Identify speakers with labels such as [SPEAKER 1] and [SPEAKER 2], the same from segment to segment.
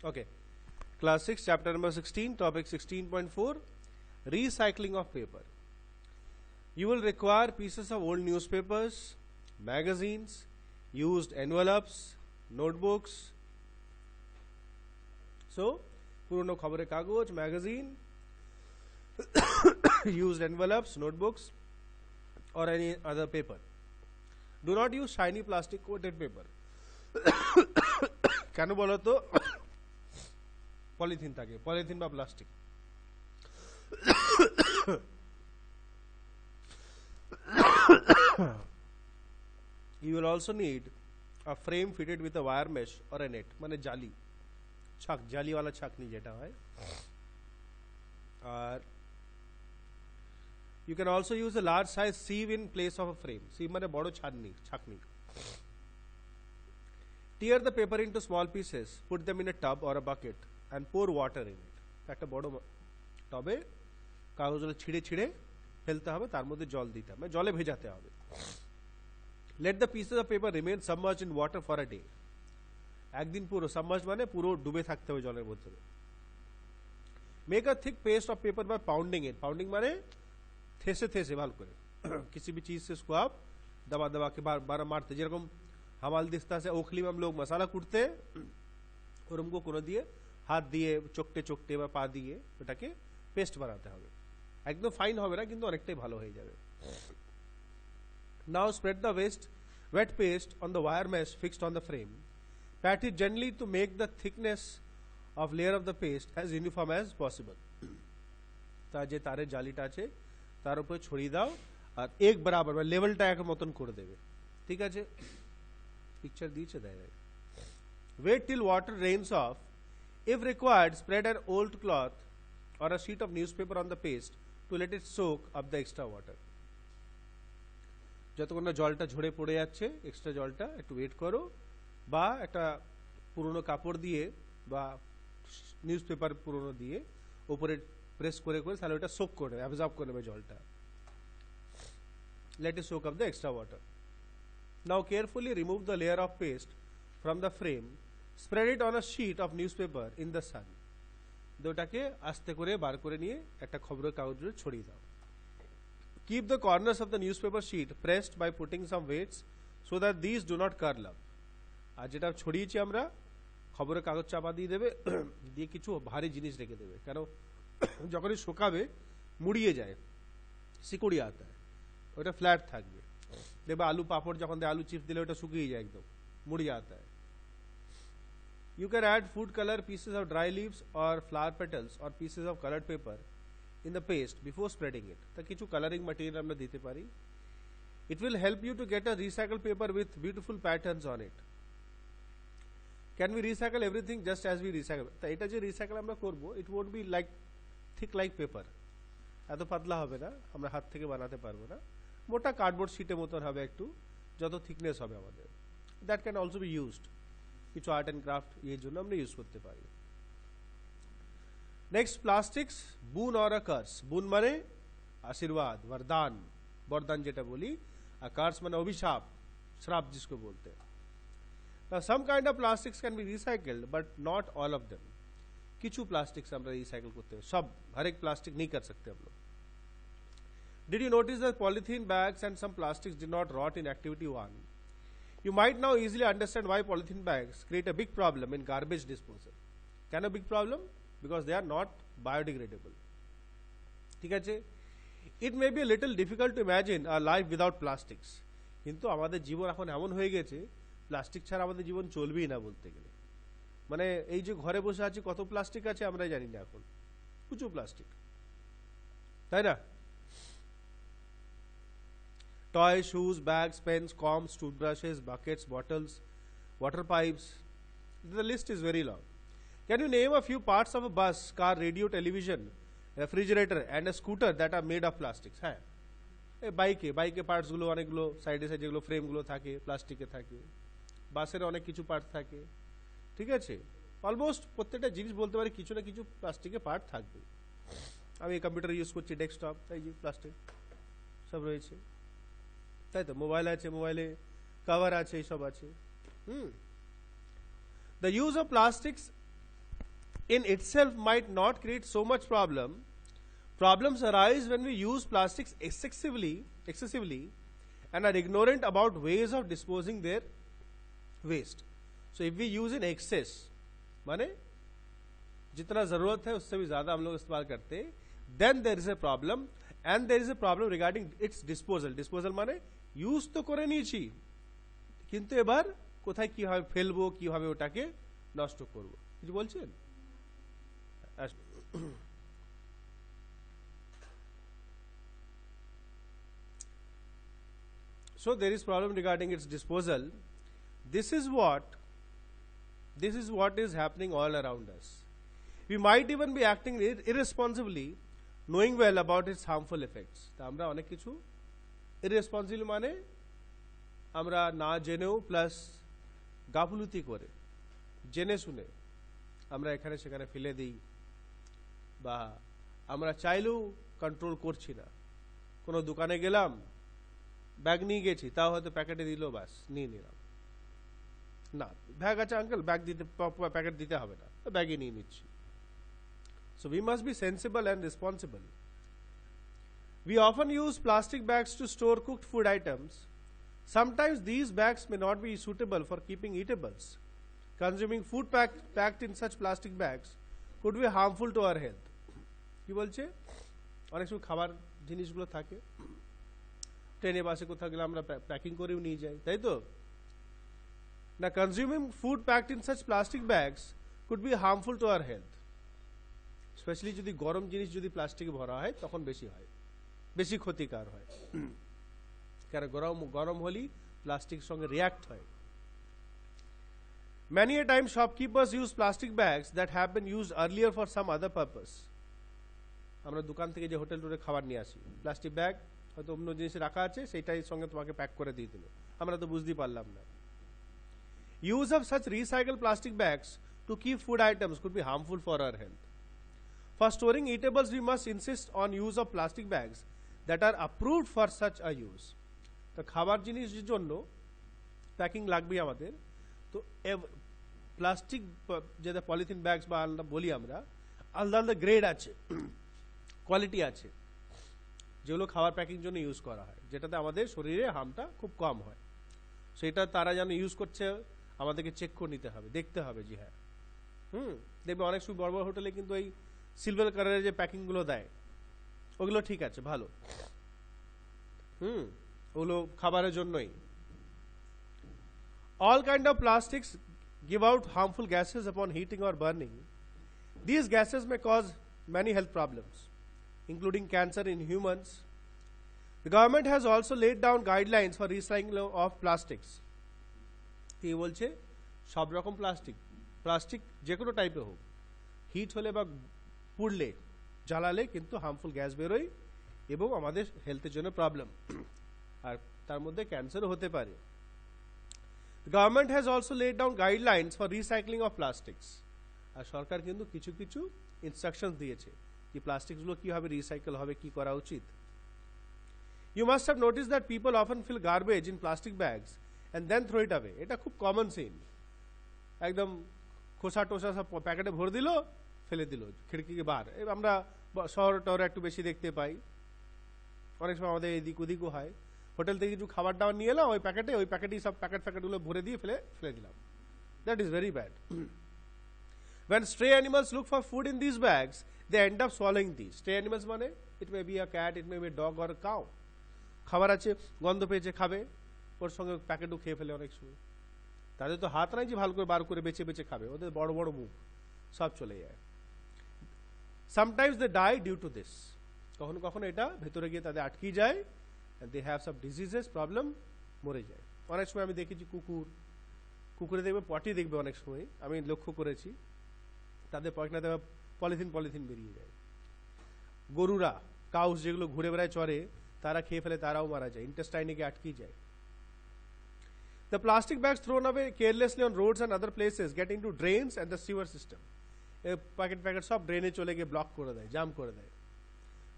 [SPEAKER 1] Okay. Class 6, chapter number 16, topic 16.4, recycling of paper. You will require pieces of old newspapers, magazines, used envelopes, notebooks. So, পুরনো খবরের কাগজ, magazine, used envelopes, notebooks, or any other paper. Do not use shiny plastic coated paper. কেন বলো তো polythene থাকে, polythene বা plastic. You will also need a frame fitted with a wire mesh or a net, মানে জালি, ছাক, জালিওয়ালা ছাকনি যেটা হয়। আর you can also use a large size sieve in place of a frame. Sieve মানে বড় ছাকনি। Tear the paper into small pieces, put them in a tub or a bucket and pour water in it. একটা বড় টবে কাগজগুলো ছিঁড়ে ছিঁড়ে ফেলতে হবে, তার মধ্যে জল দিতে হবে, জলে ভেজাতে হবে। Let the pieces of paper remain submerged in water for a day. একদিন পুরো submerged মানে পুরো ডুবে থাকতে হবে জলের মধ্যে। Make a thick paste of paper by pounding it. Pounding মানে থেসে থেসে ভালো করে किसी भी चीज से इसको आप दबा दबा के बार मारते, যেরকম হামালদিস্তা से ओखली में हम लोग मसाला कूटते और हमको কোনো দিয়ে হাত দিয়ে চকটে চকটে বা পা দিয়ে ওটাকে পেস্ট বানাতে হবে। একদম ফাইন হবে না, কিন্তু অনেকটাই ভালো হয়ে যাবে। Now spread the wet paste on the wire mesh fixed on the frame. Pat it gently to make the thickness of layer of the paste as uniform as possible. তা যে তারের জালিটা আছে তার উপরে ছড়িয়ে দাও আর এক বরাবর বা লেভেলটা এক মতন করে দেবে। ঠিক আছে, পিকচার দিয়েছে দেয়। Wait till water rains off. If required, spread an old cloth or a sheet of newspaper on the paste to let it soak up the extra water. যতক্ষণ না জলটা ঝরে পড়ে যাচ্ছে, এক্সট্রা জলটা একটু ওয়েট করো, বা একটা পুরনো কাপড় দিয়ে বা নিউজপেপার পুরনো দিয়ে উপরে প্রেস করে করে তাহলে ওটা সোক করে অ্যাবজর্ব করে নেবে জলটা। Let it soak up the extra water. Now carefully remove the layer of paste from the frame. Spread it on a sheet of newspaper in the sun. ওটাকে আস্তে করে বার করে নিয়ে একটা খবরের কাগজে ছড়িয়ে দাও। Keep the corners of the newspaper sheet pressed by putting some weights so that these do not curl up. আর যেটা ছড়িয়েছি আমরা খবরের কাগজ চাপা দিয়ে দেবে, দিয়ে কিছু ভারী জিনিস রেখে দেবে, কেন যখনই শুকাবে মুড়িয়ে যায়, সিকুড়িয়ে আতা হয়, ওটা ফ্ল্যাট থাকবে। দেখবে আলু পাপড় যখন দেয়, আলু চিপস দিলে ওটা শুকিয়ে যায়, একদম মুড়িয়ে আতা হয়। You can add food color, pieces of dry leaves or flower petals or pieces of colored paper in the paste before spreading it. তা কিছু কালারিং ম্যাটেরিয়াল আমরা দিতে পারি। It will help you to get a recycled paper with beautiful patterns on it. Can we recycle everything just as we recycle? তা এটা যে recycle আমরা করব, it won't be like thick like paper. এত পাতলা হবে না, আমরা হাত থেকে বানাতে পারবো না, মোটা কার্ডবোর্ড শিটের মতন হবে একটু, যত থিকনেস হবে আমাদের। That can also be used. কিছু আর্ট অ্যান্ড ক্রাফট এর জন্য আমরা ইউজ করতে পারি। নেক্সট, প্লাস্টিক্স, বুন অর আ কার্স। বুন মানে আশীর্বাদ, वरदान, বরদান যেটা বলি, আর কার্স মানে অভিশাপ, শ্রাপ जिसको बोलते हैं। Now some kind of plastics can be recycled but not all of them. কিছু প্লাস্টিক্স আমরা রিসাইকেল করতে হবে, সব हर एक प्लास्टिक नहीं कर सकते हम लोग। Did you notice that polythene bags and some plastics did not rot in activity 1? You might now easily understand why polythene bags create a big problem in garbage disposal. Can a big problem? Because they are not biodegradable. ঠিক আছে, it may be a little difficult to imagine a life without plastics. কিন্তু আমাদের জীবন এখন এমন হয়ে গেছে, plastic ছাড়া আমাদের জীবন চলবেই না বলতে গেলে। মানে এই যে ঘরে বসে আছি, কত প্লাস্টিক আছে আমরা জানি না এখন, প্রচুর প্লাস্টিক, তাই না? Toys, shoes, bags, pens, combs, toothbrushes, buckets, bottles, water pipes. The list is very long. Can you name a few parts of a bus, car, radio, television, refrigerator and a scooter that are made of plastics? হ্যাঁ, এই বাইকে পার্টসগুলো অনেকগুলো সাইডে সাইডে যেগুলো ফ্রেমগুলো থাকে প্লাস্টিকে থাকে, বাসের অনেক কিছু পার্ট থাকে। ঠিক আছে, অলমোস্ট প্রত্যেকটা জিনিস বলতে পারি কিছু না কিছু প্লাস্টিকের পার্ট থাকবে। আমি কম্পিউটার ইউজ করছি, ডেস্কটপ, তাই যে প্লাস্টিক সব রয়েছে, তাই তো। মোবাইল আছে, মোবাইলে কভার আছে, এইসব আছে। The use of plastics in itself might not create so much problem. Problems arise when we use plastics excessively and are ignorant about ways of disposing their waste. So if we use in excess, माने जितना जरूरत है उससे भी ज्यादा हम लोग इस्तेमाल करते हैं, then there is a problem, and there is a problem regarding its disposal. Disposal মানে ইউজ তো করে নিয়েছি, কিন্তু এবার কোথায় কিভাবে ফেলবো, কিভাবে ওটাকে নষ্ট করব, কিছু বলছেন? So there is problem regarding its disposal. This is what is happening all around us. We might even be acting irresponsibly, knowing well about its harmful effects. তা আমরা অনেক কিছু irresponsible মানে আমরা না জেনেও প্লাস গাফলুতি করে জেনে শুনে আমরা এখানে সেখানে ফেলে দিই, বা আমরা চাইলেও কন্ট্রোল করছি না। কোনো দোকানে গেলাম, ব্যাগ নিয়ে গেছি, তাও হয়তো প্যাকেটে দিল, বাস নিয়ে নিলাম, না ব্যাগ আছে আঙ্কেল, ব্যাগ দিতে প্যাকেট দিতে হবে না, তো ব্যাগই নিয়ে নিচ্ছি। So we must be sensible and responsible. We often use plastic bags to store cooked food items. Sometimes these bags may not be suitable for keeping eatables. Consuming food packed in such plastic bags could be harmful to our health. কি বলছে? অনেক সময় খাবার জিনিসগুলো থাকে, ট্রেনে বাসে কোথাও গেলে আমরা প্যাকিং করেও নিয়ে যাই, তাই তো না? Consuming food packed in such plastic bags could be harmful to our health. Specially যদি গরম জিনিস যদি প্লাস্টিকে ভরা হয় তখন বেশি হয়, বেশি ক্ষতিকার হয়, কারণ গরম হলেই প্লাস্টিক সঙ্গে রিয়াক্ট হয়। Many a time shopkeepers use plastic bags that have been used earlier for some other purpose. আমরা দোকান থেকে যে হোটেল টোরে খাবার নিয়ে আসি, প্লাস্টিক ব্যাগ হয়তো অন্য জিনিসে রাখা আছে, সেইটাই সঙ্গে তোমাকে প্যাক করে দিয়ে দিল, আমরা তো বুঝতেই পারলাম না। Use of such recycled plastic bags to keep food items could be harmful for our health. For storing eatables, we must insist on use of plastic bags that are approved for such a use. তো খাবার জিনিসের জন্য packing লাগবে আমাদের, তো plastic যেটা polythene bags বা আলাদা বলি আমরা, আলাদা আলাদা গ্রেড আছে, কোয়ালিটি আছে, যেগুলো খাবার প্যাকিং জন্য ইউজ করা হয়, যেটাতে আমাদের শরীরে হার্মটা খুব কম হয়। সেটা তারা যেন ইউজ করছে আমাদেরকে চেক করে নিতে হবে, দেখতে হবে, জি হ্যাঁ। দেখবে অনেক সময় বড় বড় হোটেলে কিন্তু এই সিলভার কালারের যে প্যাকিং গুলো দেয়, ওগুলো ঠিক আছে, ভালো, ওগুলো খাবারের জন্যই। All kind of plastics give out harmful gases upon heating or burning. These gases may cause many health problems, including cancer in humans. The government has also laid down guidelines for recycling of plastics. কি বলছে? সব রকম plastic যে কোনো টাইপের হোক, hit হলে বা পুড়লে জ্বালালে কিন্তু হার্মফুল গ্যাস বেরোয় এবং আমাদের হেলথের জন্য প্রবলেম, আর তার মধ্যে ক্যান্সারও হতে পারে। The government has also laid down guidelines for recycling of plastics. আর সরকার কিন্তু কিছু কিছু ইনস্ট্রাকশন দিয়েছে যে প্লাস্টিকগুলো কিভাবে রিসাইকেল হবে, কি করা উচিত। You must have noticed that people often fill garbage in plastic bags and then throw it away. এটা খুব কমন সিন, একদম খোসা টোসা সব প্যাকেটে ভরে দিল, ফেলে দিল খিড়কিকে বার। আমরা শহর টহরে একটু বেশি দেখতে পাই, অনেক সময় আমাদের এদিক ওদিকও হয়। হোটেল থেকে কিছু খাবার দাবার নিয়ে এলাম, ওই প্যাকেটেই সব প্যাকেটগুলো ভরে দিয়ে ফেলে দিলাম। That is very bad. When stray animals look for food in these bags, they end up swallowing these. Stray animals মানে it may be a cat, it may be a dog or a cow. খাবার আছে, গন্ধ পেয়েছে, খাবে, ওর সঙ্গে প্যাকেটও খেয়ে ফেলে অনেক সময়। তাদের তো হাত নাই যে ভালো করে বার করে বেছে বেছে খাবে, ওদের বড় বড় মুখ, সব চলে যায়। Sometimes they die due to this. কখনো কখনো এটা ভেতরে গিয়ে তাদের আটকে যায়, and they have some diseases, problem, মরে যায়। অনেক সময় আমি দেখেছি কুকুরে দেখবে পটি, দেখবে অনেক সময় আমি লক্ষ্য করেছি তাদের পয়খানা দেওয়া পলিথিন বেরিয়ে যায়। গরুরা, কাউস যেগুলো ঘুরে বেড়ায় চরে, তারা খেয়ে ফেলে, তারাও মারা যায়, ইন্টেস্টাইনে গিয়ে আটকে যায়। The plastic bags thrown away carelessly on roads and other places get into drains and the sewer system. এই প্যাকেট সব ড্রেনে চলে গিয়ে ব্লক করে দেয়, জাম করে দেয়।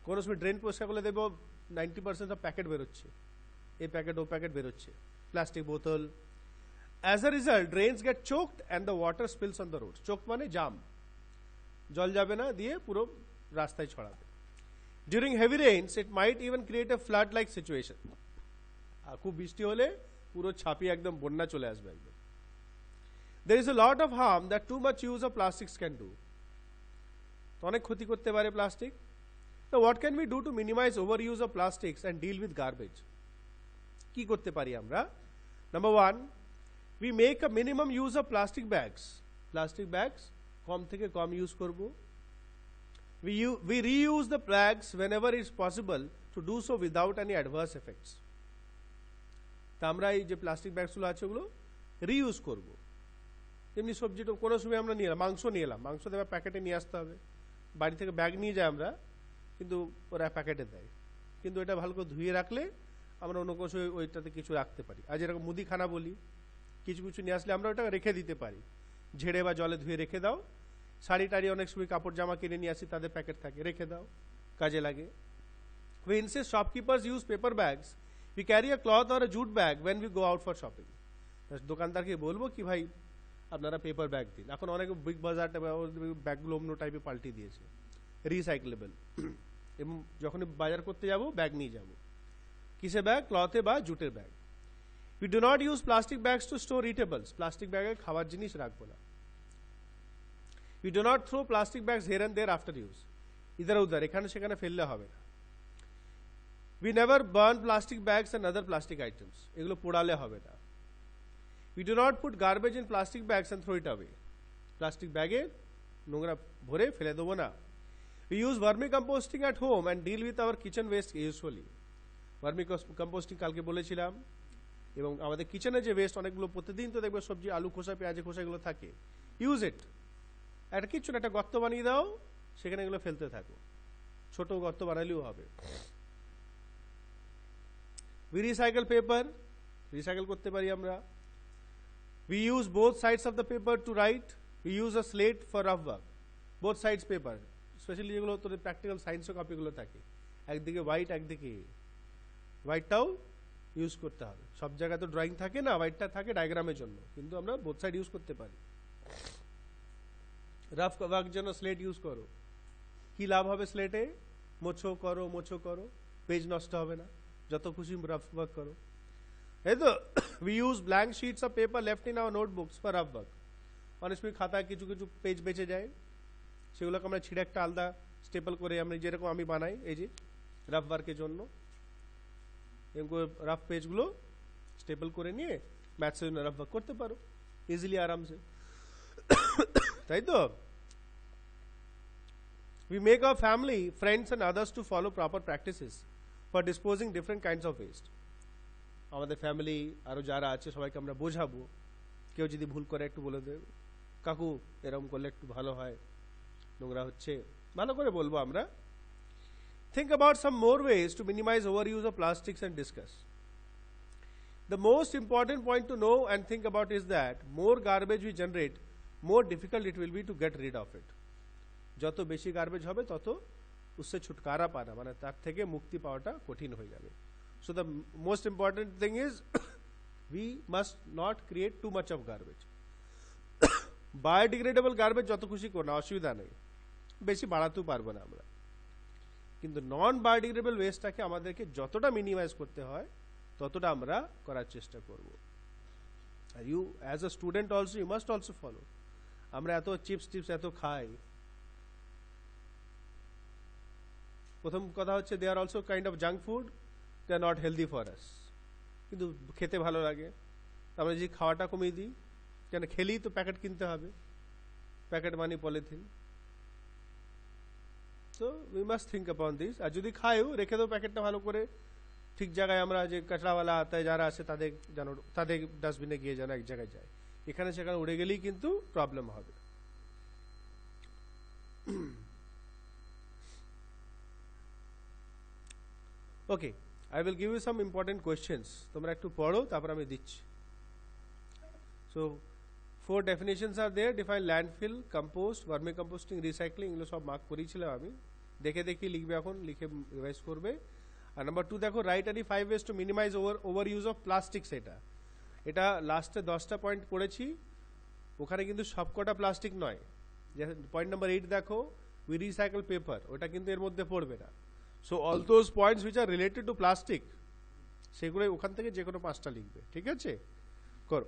[SPEAKER 1] কোনো সময় ড্রেন পরিষ্কার করলে দেখবো 90% সব প্যাকেট বেরোচ্ছে, এই প্যাকেট ও প্যাকেট বেরোচ্ছে, প্লাস্টিক বোতল। As a result, drains get choked and the water spills on the roads. Choked মানে জাম, জল যাবে না, দিয়ে পুরো রাস্তায় ছড়াবে। During heavy rains it might even create a flood like situation, আর খুব বৃষ্টি হলে পুরো ছাপিয়ে একদম বন্যা চলে আসবে একদম। There is a lot of harm that too much use of plastics can do, অনেক ক্ষতি করতে পারে প্লাস্টিক। তো what can we do to minimize over use of plastics and deal with garbage? কি করতে পারি আমরা? Number one, we make a minimum use of plastic bags. Plastic bags কম থেকে কম ইউজ করব। We reuse the bags whenever it's possible to do so without any adverse effects. তা আমরা এই যে প্লাস্টিক ব্যাগসগুলো আছে ওগুলো রিইউজ করব। এমনি সবজিটা কোনো সময় আমরা নিয়ে এলাম, মাংস নিয়ে এলাম, মাংস দেওয়া প্যাকেটে নিয়ে আসতে হবে, বাড়ি থেকে ব্যাগ নিয়ে যাই আমরা, কিন্তু ওরা প্যাকেটে দেয়। কিন্তু এটা ভালো করে ধুয়ে রাখলে আমরা অন্য কোনো সময় ওইটাতে কিছু রাখতে পারি। আর যেরকম মুদিখানা বলি, কিছু কিছু নিয়ে আসলে আমরা ওটা রেখে দিতে পারি, ঝেড়ে বা জলে ধুয়ে রেখে দাও। শাড়ি টাড়ি অনেক সময় কাপড় জামা কিনে নিয়ে আসি, তাদের প্যাকেট থাকে, রেখে দাও, কাজে লাগে। We insist shopkeepers use paper bags. We carry a cloth or a jute bag when we go out for shopping. দোকানদারকে বলবো কি ভাই আপনারা পেপার ব্যাগ দিন। এখন অনেক বিগ বাজার ব্যাগগুলো অন্য টাইপে পাল্টে দিয়েছে, রিসাইকেলেবল। এবং যখন বাজার করতে যাব ব্যাগ নিয়ে যাব, কিসে ব্যাগ? ক্লথে বা জুটের bag. We do not use plastic bags to store eatables. Plastic ব্যাগে খাবার জিনিস রাখবো না। We do not throw plastic bags here and there after use. ইধার উধার এখানে সেখানে ফেললে হবে না। We never burn plastic bags and other plastic items. এগুলো পোড়ালে হবে না। We do not put garbage in plastic bags and throw it away. Plastic ব্যাগে নোংরা ভরে ফেলে দেবো না। We use vermicomposting at home and deal with our kitchen waste usually. ভার্মিকম্পোস্টিং কালকে বলেছিলাম। এবং আমাদের কিচেনে যে ওয়েস্ট অনেকগুলো প্রতিদিন তো দেখবে সবজি, আলু খোসা, পেঁয়াজের খোসা এগুলো থাকে, ইউজ ইট। একটা কিচ্ছু না, একটা গর্ত বানিয়ে দাও, সেখানে এগুলো ফেলতে থাকো, ছোট গর্ত বানালেও হবে। উই রিসাইকেল পেপার, রিসাইকেল করতে পারি আমরা। We use both sides of the paper to write. We use a slate for rough work. Both sides paper, specially যেগুলো তোদের প্র্যাকটিক্যাল সায়েন্সের কপিগুলো থাকে, একদিকে হোয়াইট একদিকে, হোয়াইটটাও ইউজ করতে হবে। সব জায়গায় তো ড্রয়িং থাকে না, হোয়াইটটা থাকে ডায়াগ্রামের জন্য, কিন্তু আমরা বোথ সাইড ইউজ করতে পারি। রাফ ওয়ার্ক জন্য স্লেট ইউজ করো। কি লাভ হবে স্লেটে? মোছো করো, পেজ নষ্ট হবে না, যত খুশি রাফ ওয়ার্ক করো। এই তো we use blank sheets of paper left in our notebooks for rough work. অনেক সময় খাতায় কিছু কিছু পেজ বেঁচে যায়, সেগুলোকে আমরা ছিঁড়ে একটা আলাদা স্টেপল করে আমরা যেরকম আমি বানাই এই যে রাফ ওয়ার্কের জন্য, এরকম রাফ পেজগুলো স্টেপল করে নিয়ে ম্যাথসের জন্য রাফ ওয়ার্ক করতে পারো ইজিলি, আরামসে, তাই তো? We make our family, friends and others to follow proper practices for disposing different kinds of waste. আমাদের ফ্যামিলি আরো যারা আছে সবাইকে আমরা বোঝাবো, কেউ যদি ভুল করে একটু বলে দেবে, কাকু এরকম করলে একটু ভালো হয়, নোংরা হচ্ছে, ভালো করে বলবো আমরা। Think about some more ways to minimize overuse of plastics and discuss. The most important point to know and think about is that more garbage we generate, more difficult it will be to get rid of it. যত বেশি garbage হবে তত उससे छुटकारा पाना, মানে তার থেকে মুক্তি পাওয়াটা কঠিন হয়ে যাবে। So the most important thing is we must not create too much of garbage. Biodegradable garbage যত খুশি করো না, অসুবিধা নেই, বেশি বাড়াতেও পারবো না আমরা, কিন্তু নন বায়োডিগ্রেডেবল ওয়েস্টটাকে আমাদেরকে যতটা মিনিমাইজ করতে হয় ততটা আমরা করার চেষ্টা করব। আর you as a student also you must also follow. আমরা এত চিপস এত খাই, প্রথম কথা হচ্ছে they are also kind of junk food, they are not healthy for us, কিন্তু খেতে ভালো লাগে। আমরা যদি খাওয়াটা কমিয়ে দিই, কেন খেলেই তো প্যাকেট কিনতে হবে, প্যাকেট মানে polythene. So we must think আপন দিস। আর যদি খাইও রেখে দেবো প্যাকেটটা ভালো করে ঠিক জায়গায়, আমরা যে কাঁচড়াওয়ালা আতায় যারা আছে তাদের যেন, তাদের ডাস্টবিনে গিয়ে যেন এক জায়গায় যায়, এখানে সেখানে উড়ে গেলেই কিন্তু প্রবলেম হবে। Okay, I will give you some important questions. তোমরা একটু পড়ো, তারপর আমি দিচ্ছি। So 4 definitions are there. Define landfill, compost, vermicomposting, recycling. এগুলো সব মার্ক করেছিলাম আমি, দেখে লিখবে, এখন লিখে রিভাইজ করবে। আর নাম্বার 2 দেখো, right any 5 ways to minimize over use of plastics। এটা লাস্টে 10টা পয়েন্ট পড়েছি, ওখানে কিন্তু সবকটা প্লাস্টিক নয়, পয়েন্ট নাম্বার 8 দেখো, উই রিসাইকেল পেপার, ওটা কিন্তু এর মধ্যে পড়বে না। So all those points which are related to plastic, সেগুলো ওখান থেকে যে কোনো 5টা লিখবে, ঠিক আছে? করো।